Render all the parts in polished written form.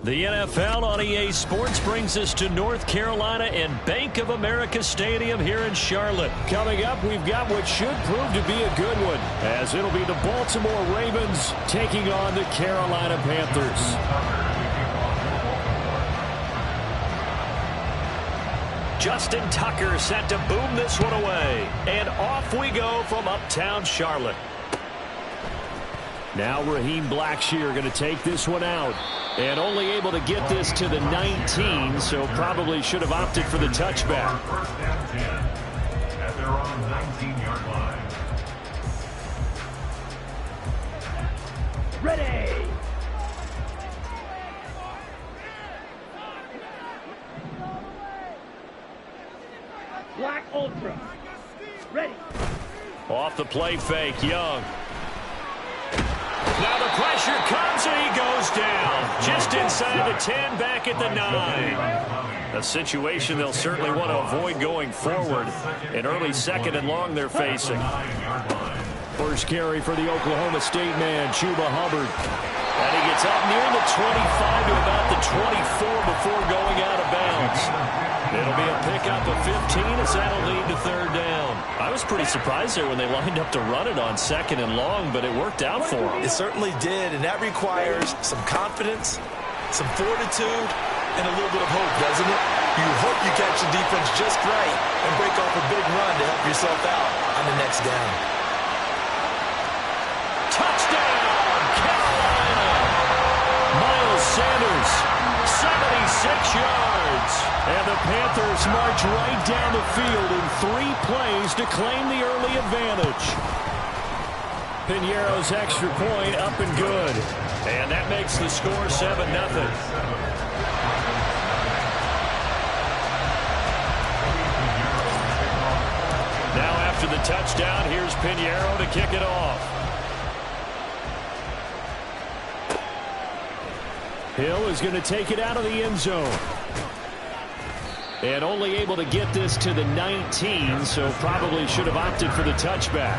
The NFL on EA Sports brings us to North Carolina and Bank of America Stadium here in Charlotte. Coming up, we've got what should prove to be a good one, as it'll be the Baltimore Ravens taking on the Carolina Panthers. Justin Tucker set to boom this one away. And off we go from uptown Charlotte. Now Raheem Blackshear going to take this one out. And only able to get this to the 19, so probably should have opted for the touchback. First down 10 at their own 19-yard line. Ready! Black Ultra. Ready. Off the play fake, Young. Now the pressure comes and he goes down. Just inside the 10, back at the 9. A situation they'll certainly want to avoid going forward. An early second and long they're facing. First carry for the Oklahoma State man, Chuba Hubbard. And he gets up near the 25 to about the 24 before going out of bounds. It'll be a pickup of 15 as that'll lead to third down. I was pretty surprised there when they lined up to run it on second and long, but it worked out for them. It certainly did, and that requires some confidence, some fortitude, and a little bit of hope, doesn't it? You hope you catch the defense just right and break off a big run to help yourself out on the next down. Touchdown, Carolina! Miles Sanders, 76 yards. And the Panthers march right down the field in 3 plays to claim the early advantage. Piñeiro's extra point up and good. And that makes the score 7-0. Now after the touchdown, here's Piñeiro to kick it off. Hill is going to take it out of the end zone. And only able to get this to the 19, so probably should have opted for the touchback.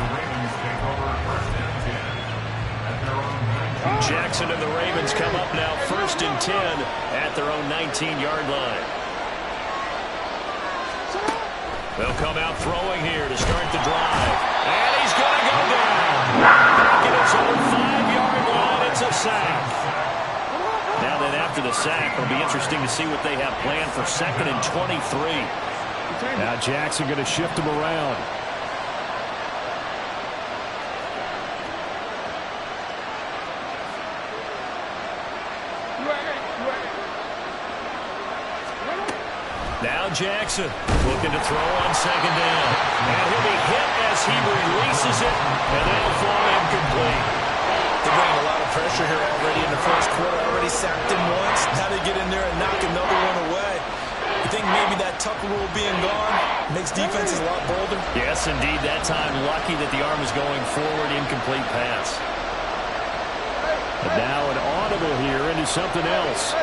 Jackson and the Ravens come up now 1st and 10 at their own 19-yard line. They'll come out throwing here to start the drive. And he's going to go down. Back at his own 5-yard line, it's a sack. Now then, after the sack, it'll be interesting to see what they have planned for 2nd and 23. Now Jackson going to shift him around. Now Jackson looking to throw on 2nd down. And he'll be hit as he releases it, and that'll fall incomplete. They're bringing a lot of pressure here already in the first quarter. Already sacked him once. Now they get in there and knock another one away. You think maybe that Tucker rule being gone makes defenses a lot bolder? Yes, indeed. That time, lucky that the arm is going forward. Incomplete pass. But now an audible here into something else.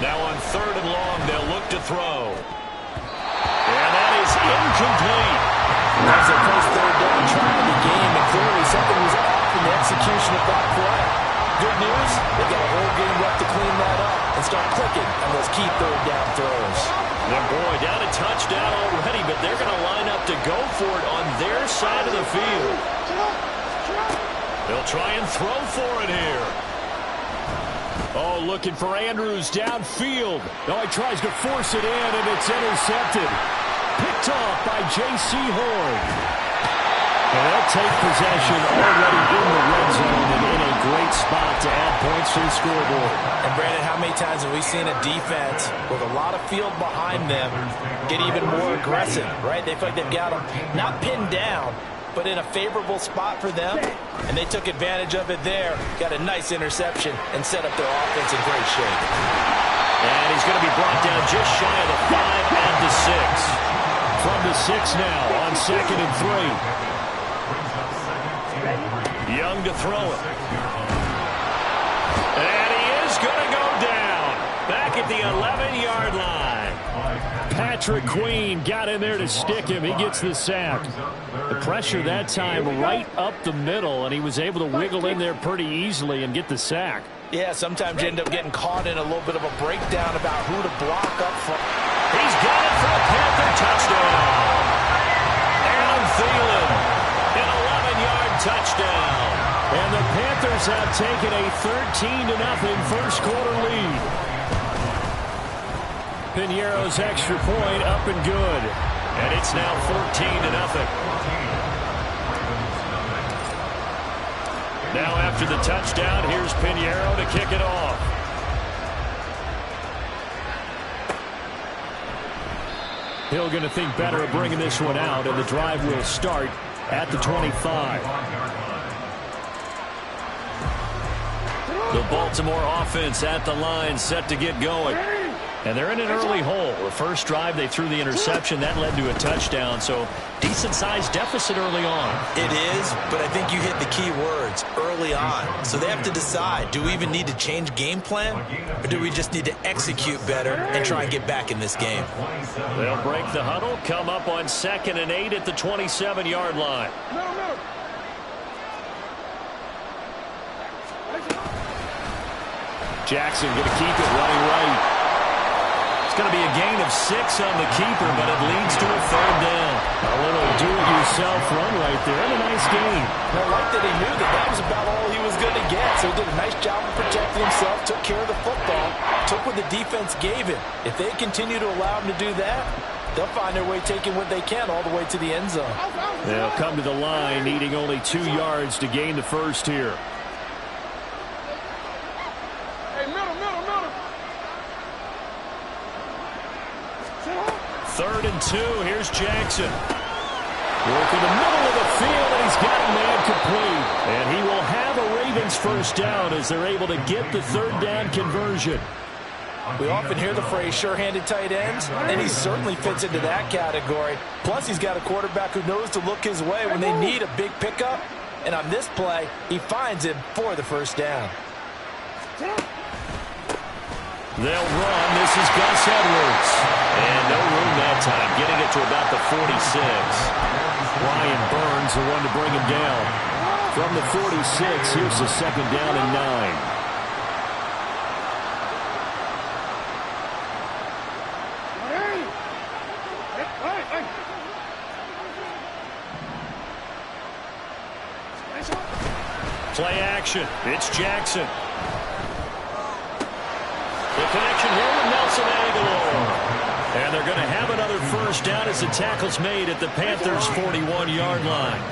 Now on 3rd and long, they'll look to throw. And that is incomplete. That was their first 3rd down try of the game, and clearly something was off in the execution of that play. Good news, they got a whole game left to clean that up and start clicking on those key 3rd down throws. And boy, down a touchdown already, but they're going to line up to go for it on their side of the field. They'll try and throw for it here. Oh, looking for Andrews downfield. Oh, he tries to force it in, and it's intercepted. Picked off by J.C. Horn. And they'll take possession already in the red zone and in a great spot to add points to the scoreboard. And Brandon, how many times have we seen a defense with a lot of field behind them get even more aggressive, right? They feel like they've got them not pinned down, but in a favorable spot for them, and they took advantage of it there, got a nice interception, and set up their offense in great shape. And he's going to be brought down just shy of the 5 and the 6. From the 6 now on 2nd and 3. Young to throw it. And he is going to go down. Back at the 11-yard line. Patrick Queen got in there to stick him. He gets the sack. The pressure that time right up the middle, and he was able to wiggle in there pretty easily and get the sack. Yeah, sometimes you end up getting caught in a little bit of a breakdown about who to block up front. He's got it for a Panther touchdown. Adam Thielen, an 11-yard touchdown. And the Panthers have taken a 13-0 first quarter lead. Piñeiro's extra point up and good. And it's now 14-0. Now after the touchdown, here's Piñeiro to kick it off. Hill going to think better of bringing this one out, and the drive will start at the 25. The Baltimore offense at the line, set to get going. And they're in an early hole. The first drive, they threw the interception. That led to a touchdown, so decent-sized deficit early on. It is, but I think you hit the key words, early on. So they have to decide, do we even need to change game plan, or do we just need to execute better and try and get back in this game? They'll break the huddle, come up on 2nd and 8 at the 27-yard line. Jackson going to keep it running right. It's going to be a gain of 6 on the keeper, but it leads to a 3rd down. A little do-it-yourself run right there, and a nice gain. I like that he knew that that was about all he was going to get, so he did a nice job of protecting himself, took care of the football, took what the defense gave him. If they continue to allow him to do that, they'll find their way taking what they can all the way to the end zone. They'll come to the line, needing only 2 yards to gain the first here. 3rd and 2. Here's Jackson. Working the middle of the field, and he's got a man complete. And he will have a Ravens first down as they're able to get the 3rd down conversion. We often hear the phrase sure-handed tight ends, and he certainly fits into that category. Plus, he's got a quarterback who knows to look his way when they need a big pickup. And on this play, he finds him for the first down. They'll run. This is Gus Edwards. And no room that time, getting it to about the 46. Brian Burns, the one to bring him down. From the 46, here's the 2nd down and 9. Play action. It's Jackson. The connection here with Nelson Aguilar. And they're going to have another first down as the tackle's made at the Panthers' 41-yard line.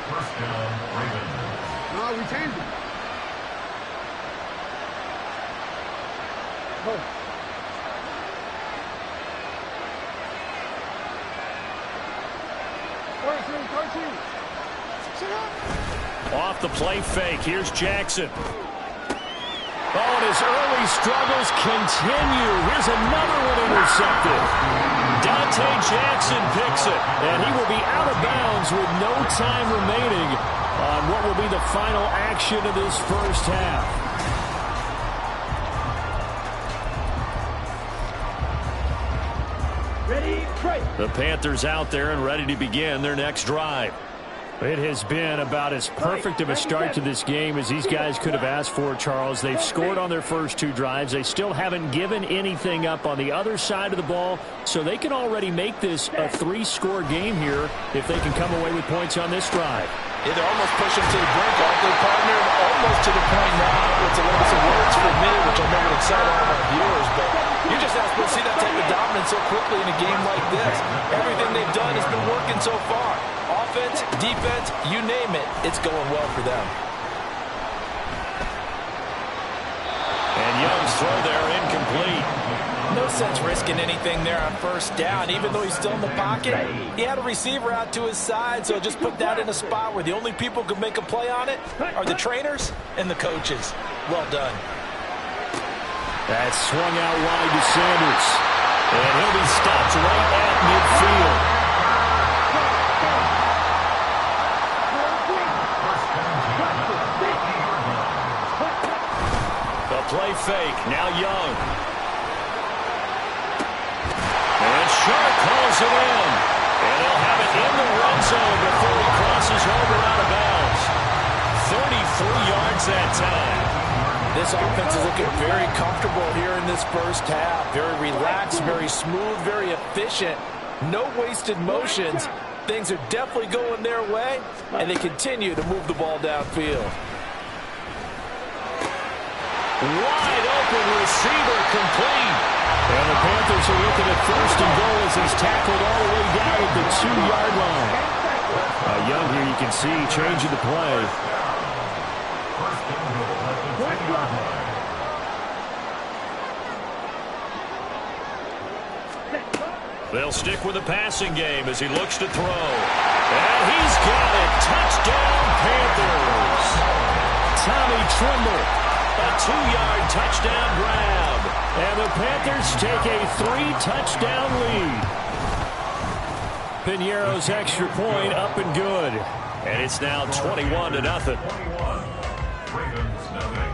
First down, Ravens. No, we changed it. Off the play fake. Here's Jackson. Oh, and his early struggles continue. Here's another one intercepted. Dante Jackson picks it, and he will be out of bounds with no time remaining on what will be the final action of this first half. Ready, pray. The Panthers out there and ready to begin their next drive. It has been about as perfect of a start to this game as these guys could have asked for, Charles. They've scored on their first 2 drives. They still haven't given anything up on the other side of the ball, so they can already make this a 3-score game here if they can come away with points on this drive. Yeah, they're almost pushing to the brink, aren't they, partner? Almost to the point now. It's a little some words for a minute, which I know would excite all of our viewers, but you're just not supposed to see that type of dominance so quickly in a game like this. Everything they've done has been working so far. Offense, defense, you name it, it's going well for them. And Young's throw there incomplete. No sense risking anything there on first down. Even though he's still in the pocket, he had a receiver out to his side, so just put that in a spot where the only people who can make a play on it are the trainers and the coaches. Well done. That's swung out wide to Sanders. And he'll be stopped right at midfield. The play fake, now Young. And Sharp calls it in. And he'll have it in the red zone before he crosses over out of bounds. 33 yards that time. This offense is looking very comfortable here in this first half. Very relaxed, very smooth, very efficient. No wasted motions. Things are definitely going their way, and they continue to move the ball downfield. Wide open receiver complete. And the Panthers are looking at first and goal as he's tackled all the way down at the 2-yard line. Young here, you can see, changing the play. They'll stick with the passing game as he looks to throw. And he's got it. Touchdown, Panthers. Tommy Tremble, a 2-yard touchdown grab. And the Panthers take a 3-touchdown lead. Piñeiro's extra point up and good. And it's now 21-0. Ravens, nothing.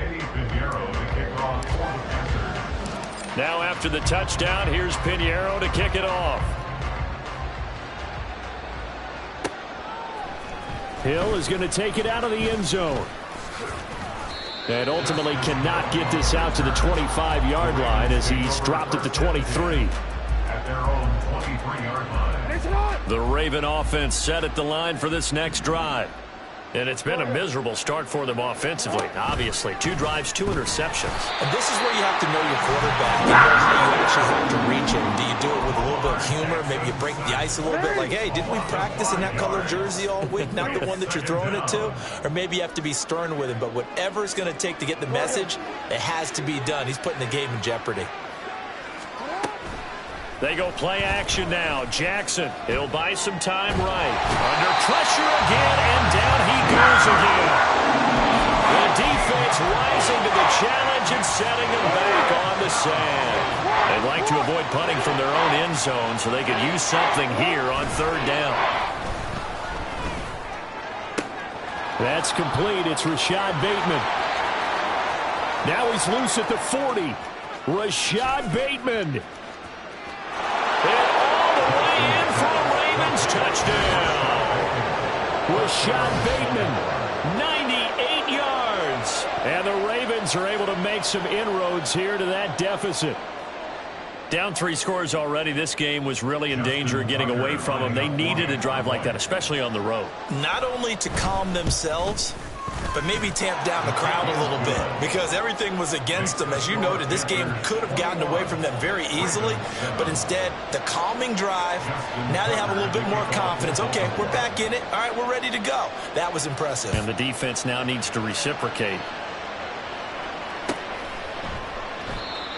Eddie Piñeiro to kick off for the Panthers. Now after the touchdown, here's Piñeiro to kick it off. Hill is going to take it out of the end zone. And ultimately cannot get this out to the 25-yard line as he's dropped at the 23. At their own 23-yard line. The Raven offense set at the line for this next drive. And it's been a miserable start for them offensively. Obviously, 2 drives, 2 interceptions. And this is where you have to know your quarterback. You know how you actually have to reach him. Do you do it with a little bit of humor? Maybe you break the ice a little bit like, hey, didn't we practice in that color jersey all week, not the one that you're throwing it to? Or maybe you have to be stern with him. But whatever it's going to take to get the message, it has to be done. He's putting the game in jeopardy. They go play action now. Jackson, he'll buy some time right. Under pressure again, and down he goes again. The defense rising to the challenge and setting them back on the sand. They'd like to avoid punting from their own end zone so they could use something here on 3rd down. That's complete. It's Rashad Bateman. Now he's loose at the 40. Rashad Bateman. And all the way in for a Ravens touchdown. Rashad Bateman, 98 yards. And the Ravens are able to make some inroads here to that deficit. Down 3 scores already. This game was really in danger of getting away from them. They needed a drive like that, especially on the road. Not only to calm themselves, but maybe tamp down the crowd a little bit because everything was against them. As you noted, this game could have gotten away from them very easily, but instead, the calming drive, now they have a little bit more confidence. Okay, we're back in it. All right, we're ready to go. That was impressive. And the defense now needs to reciprocate.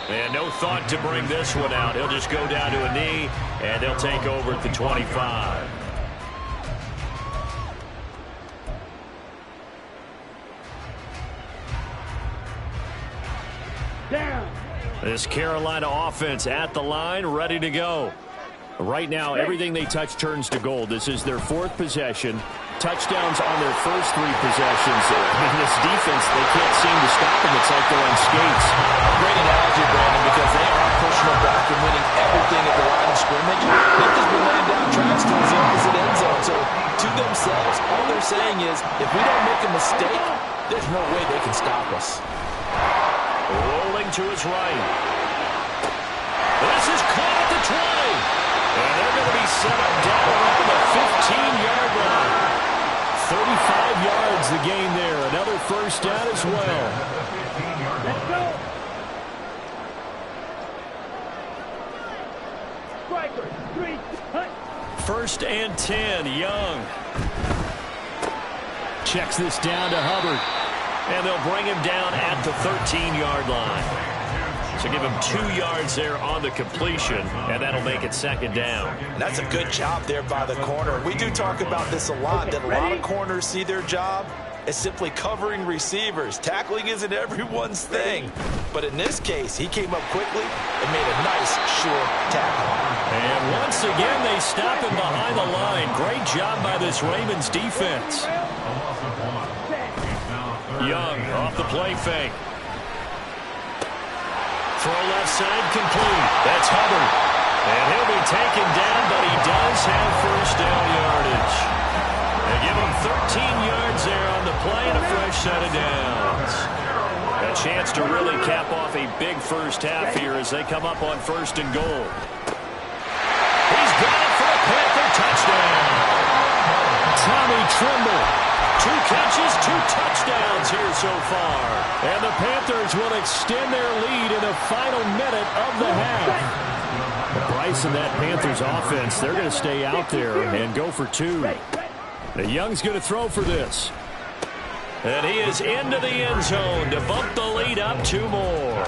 And no thought to bring this one out. He'll just go down to a knee, and they'll take over at the 25. This Carolina offense at the line, ready to go. Right now, everything they touch turns to gold. This is their 4th possession. Touchdowns on their first 3 possessions. I mean, this defense, they can't seem to stop them. It's like they're on skates. Great analogy, Brandon, because they are pushing them back and winning everything at the line of scrimmage. They've just been laying down tracks towards the opposite end zone. So, to themselves, all they're saying is, if we don't make a mistake, there's no way they can stop us. Rolling to his right. This is caught at the 20. And they're going to be set up down around the 15-yard line. 35 yards the gain there. Another first down as well. Let's go. Striker, 3, 1st and 10. Young. Checks this down to Hubbard. And they'll bring him down at the 13-yard line. So give him 2 yards there on the completion, and that'll make it 2nd down. That's a good job there by the corner. We do talk about this a lot, that a lot of corners see their job as simply covering receivers. Tackling isn't everyone's thing. But in this case, he came up quickly and made a nice, short tackle. And once again, they stop him behind the line. Great job by this Ravens defense. Young off the play fake. Throw left side complete. That's Hubbard. And he'll be taken down, but he does have 1st down yardage. They give him 13 yards there on the play and a fresh set of downs. A chance to really cap off a big first half here as they come up on 1st and goal. He's got it for a Panther touchdown. Tommy Tremble. 2 catches, 2 touchdowns here so far. And the Panthers will extend their lead in the final minute of the half. Bryce and that Panthers offense, they're going to stay out there and go for 2. The Young's going to throw for this. And he is into the end zone to bump the lead up 2 more.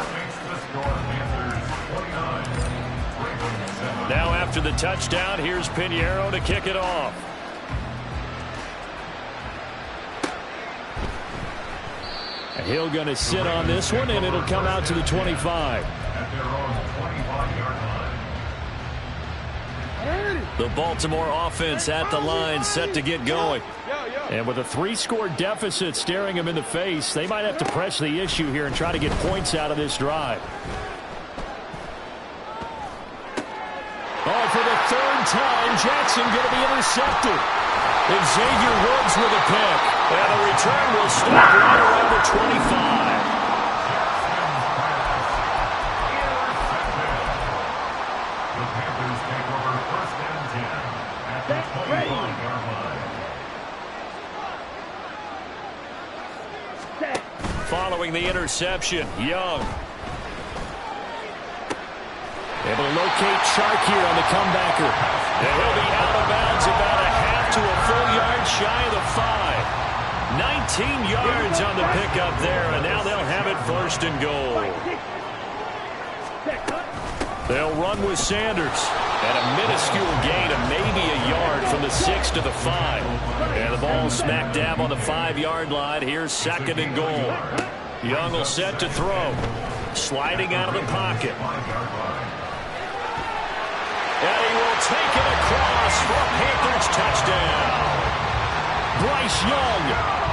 Now after the touchdown, here's Pinheiro to kick it off. Hill going to sit on this one, and it'll come out to the 25. The Baltimore offense at the line, set to get going. And with a 3-score deficit staring them in the face, they might have to press the issue here and try to get points out of this drive. Oh, for the 3rd time, Jackson going to be intercepted. And Xavier Woods with a pick. And the return will stop right around the 25. The Panthers take over 1st and 10 at the 25-yard line. Following the interception, Young. Able to locate Chark here on the comebacker. And he'll be out of bounds about a half to a full yard shy of the 5. 19 yards on the pickup there, and now they'll have it 1st and goal. They'll run with Sanders. And a minuscule gain of maybe a yard from the 6 to the 5. And the ball smack dab on the 5-yard line. Here's 2nd and goal. Young will set to throw. Sliding out of the pocket. And he will take it across for a Panthers touchdown. Bryce Young.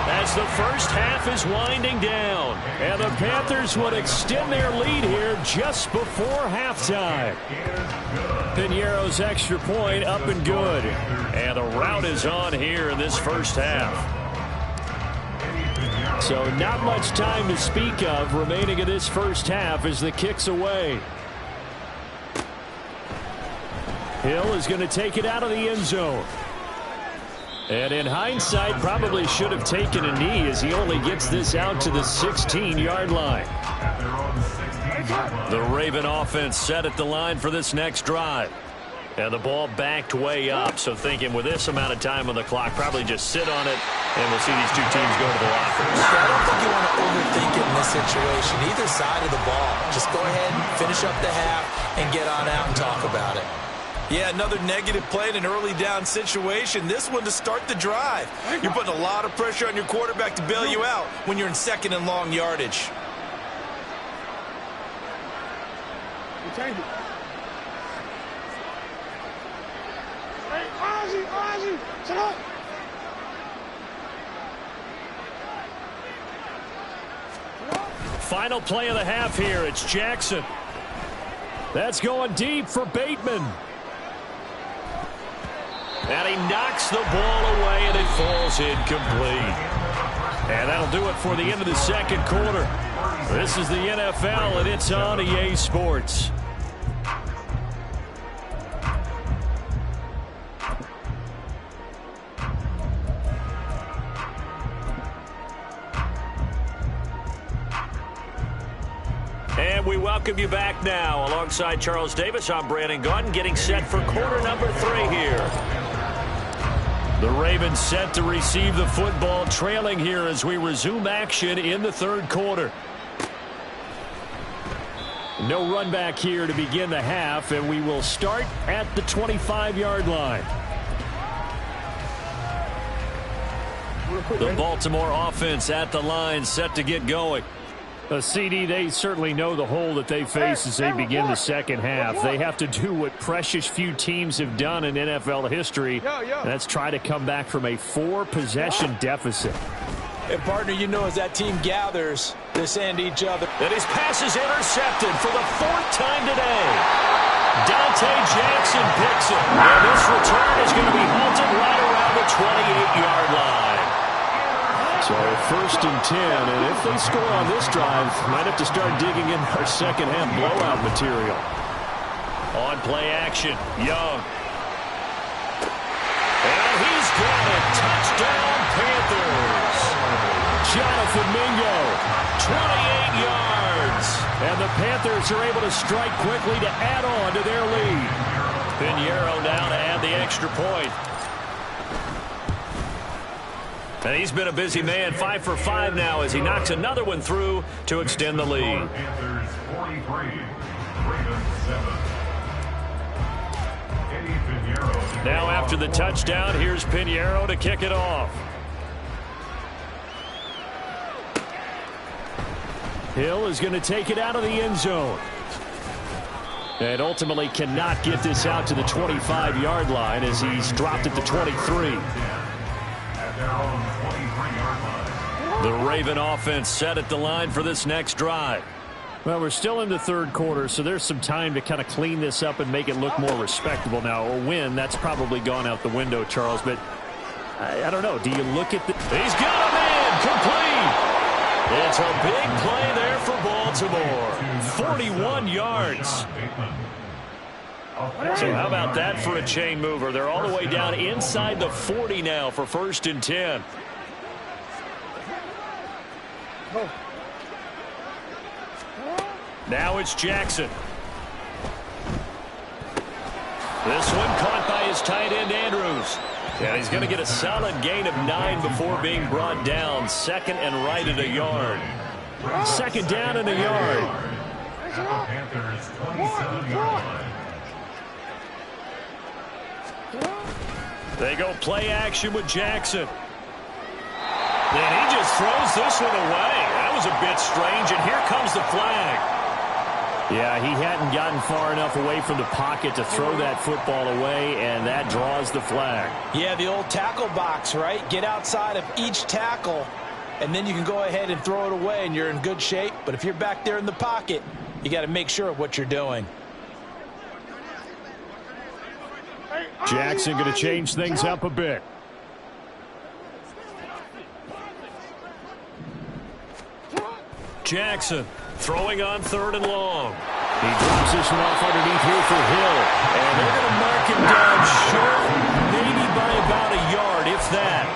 As the first half is winding down. And the Panthers would extend their lead here just before halftime. Pinheiro's extra point up and good. And the rout is on here in this first half. So not much time to speak of remaining in this first half as the kick's away. Hill is going to take it out of the end zone. And in hindsight, probably should have taken a knee as he only gets this out to the 16-yard line. The Raven offense set at the line for this next drive. And the ball backed way up. So thinking with this amount of time on the clock, probably just sit on it, and we'll see these 2 teams go to the lockers. I don't think you want to overthink it in this situation. Either side of the ball. Just go ahead, finish up the half, and get on out and talk about it. Yeah, another negative play in an early down situation. This one to start the drive. You're putting a lot of pressure on your quarterback to bail you out when you're in 2nd and long yardage. Hey, Ozzy, shut up. Final play of the half here. It's Jackson. That's going deep for Bateman. And he knocks the ball away, and it falls incomplete. And that'll do it for the end of the 2nd quarter. This is the NFL, and it's on EA Sports. And we welcome welcome you back now. Alongside Charles Davis, I'm Brandon Gaudin, getting set for quarter number 3 here. The Ravens set to receive the football, trailing here as we resume action in the third quarter. No run back here to begin the half, and we will start at the 25-yard line. The Baltimore offense at the line, set to get going. CD, they certainly know the hole that they face as they begin the second half. They have to do what precious few teams have done in NFL history. And that's try to come back from a 4-possession deficit. And, partner, you know as that team gathers, they send each other. And his pass is intercepted for the 4th time today. Dante Jackson picks it. And this return is going to be halted right around the 28-yard line. So 1st and 10, and if they score on this drive, might have to start digging in our second half blowout material. On play action, Young. And he's got it. Touchdown, Panthers. Jonathan Mingo, 28 yards. And the Panthers are able to strike quickly to add on to their lead. Pinheiro now to add the extra point. And he's been a busy man, 5 for 5 now as he knocks another one through to extend the lead. Panthers 43, Ravens 7. Now after the touchdown, here's Pinheiro to kick it off. Hill is going to take it out of the end zone. And ultimately cannot get this out to the 25-yard line as he's dropped at the 23. The Raven offense set at the line for this next drive. Well, we're still in the third quarter, so there's some time to kind of clean this up and make it look more respectable now. A win, that's probably gone out the window, Charles, but I don't know. Do you look at the... He's got a man complete. It's a big play there for Baltimore. 41 yards. So how about that for a chain mover? They're all the way down inside the 40 now for 1st and 10. Now it's Jackson. This one caught by his tight end, Andrews. And he's going to get a solid gain of 9 before being brought down. 2nd and right at a yard. 2nd down and a yard. Panthers 27-yard line. They go play action with Jackson. And he just throws this one away. That was a bit strange, and here comes the flag. Yeah, he hadn't gotten far enough away from the pocket to throw that football away, and that draws the flag. Yeah, the old tackle box, right? Get outside of each tackle, and then you can go ahead and throw it away, and you're in good shape. But if you're back there in the pocket, you got to make sure of what you're doing. Jackson going to change things up a bit. Jackson throwing on 3rd and long. He drops this one off underneath here for Hill. And they're going to mark him down short, maybe by about a yard, if that.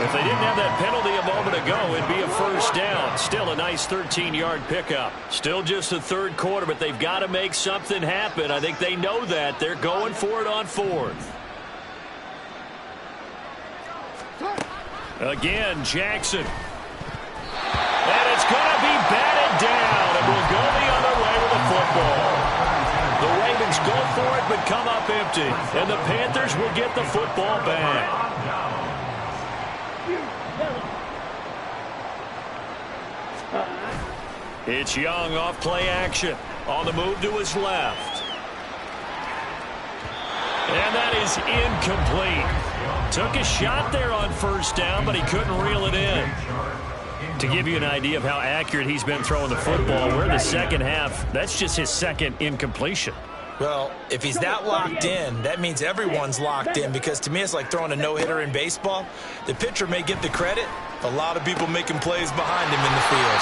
If they didn't have that penalty a moment ago, it'd be a 1st down. Still a nice 13-yard pickup. Still just the third quarter, but they've got to make something happen. I think they know that. They're going for it on 4th. Again, Jackson. And it's going to be batted down, and we'll go the other way with the football. The Ravens go for it, but come up empty. And the Panthers will get the football back. It's Young off play action. On the move to his left. And that is incomplete. Took a shot there on 1st down, but he couldn't reel it in. To give you an idea of how accurate he's been throwing the football, we're in the second half. That's just his 2nd incompletion. Well, if he's that locked in, that means everyone's locked in, because to me it's like throwing a no-hitter in baseball. The pitcher may get the credit. A lot of people making plays behind him in the field.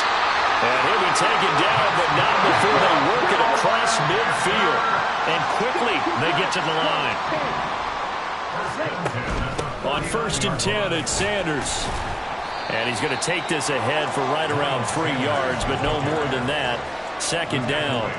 And he'll be taken down, but not before they work it across midfield. And quickly they get to the line. On 1st and 10, it's Sanders. And he's going to take this ahead for right around 3 yards, but no more than that. second down.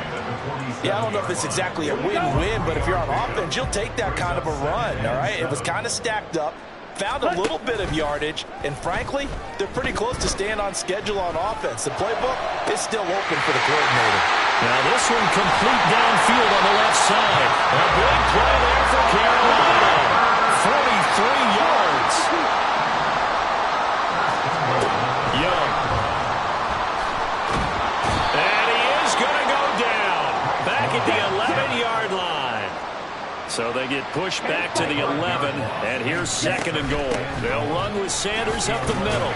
Yeah, I don't know if it's exactly a win-win, but if you're on offense, you'll take that kind of a run, all right? It was kind of stacked up, found a little bit of yardage, and frankly, they're pretty close to staying on schedule on offense. The playbook is still open for the coordinator. Now this one complete downfield on the left side. A big play there for Carolina. 43 yards. Young. And he is going to go down. Back at the 11-yard line. So they get pushed back to the 11. And here's second and goal. They'll run with Sanders up the middle.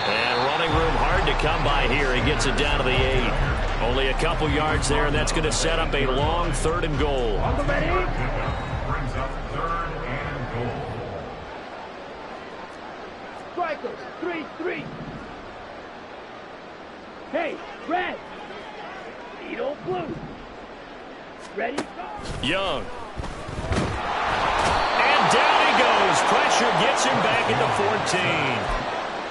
And running room hard to come by here. He gets it down to the 8. Only a couple yards there, and that's going to set up a long third and goal. On the ready. Brings up third and goal. Strikers, 3-3. Hey, red. Lead on blue. Ready, go. Young. And down he goes. Pressure gets him back at the 14.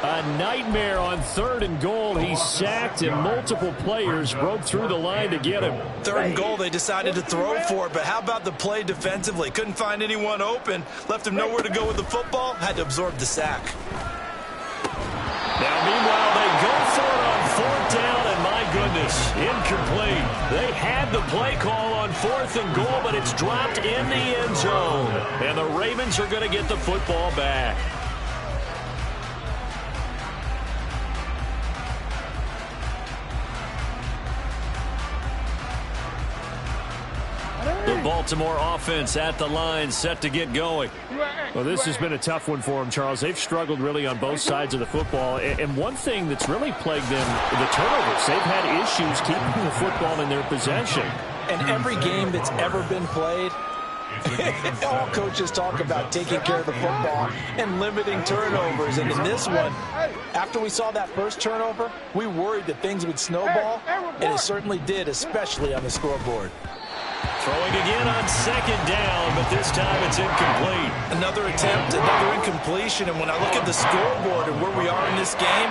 A nightmare on third and goal. He's sacked, and multiple players broke through the line to get him. Third and goal, they decided to throw for it, but how about the play defensively? Couldn't find anyone open, left him nowhere to go with the football, had to absorb the sack. Now, meanwhile, they go for it on fourth down, and my goodness, incomplete. They had the play call on fourth and goal, but it's dropped in the end zone. And the Ravens are going to get the football back. The Baltimore offense at the line, set to get going. Well, this has been a tough one for them, Charles. They've struggled really on both sides of the football. And one thing that's really plagued them, the turnovers. They've had issues keeping the football in their possession. And every game that's ever been played, all coaches talk about taking care of the football and limiting turnovers. And in this one, after we saw that first turnover, we worried that things would snowball, and it certainly did, especially on the scoreboard. Throwing again on second down, but this time it's incomplete. Another attempt, another incompletion, and when I look at the scoreboard and where we are in this game,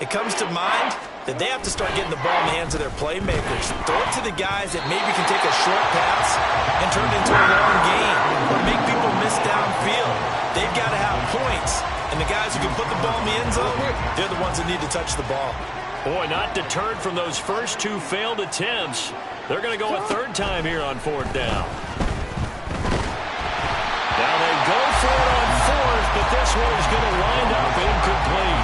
it comes to mind that they have to start getting the ball in the hands of their playmakers. Throw it to the guys that maybe can take a short pass and turn it into a long game or make people miss downfield. They've got to have points, and the guys who can put the ball in the end zone, they're the ones that need to touch the ball. Boy, not deterred from those first two failed attempts. They're going to go a third time here on fourth down. Now they go for it on fourth, but this one is going to wind up incomplete.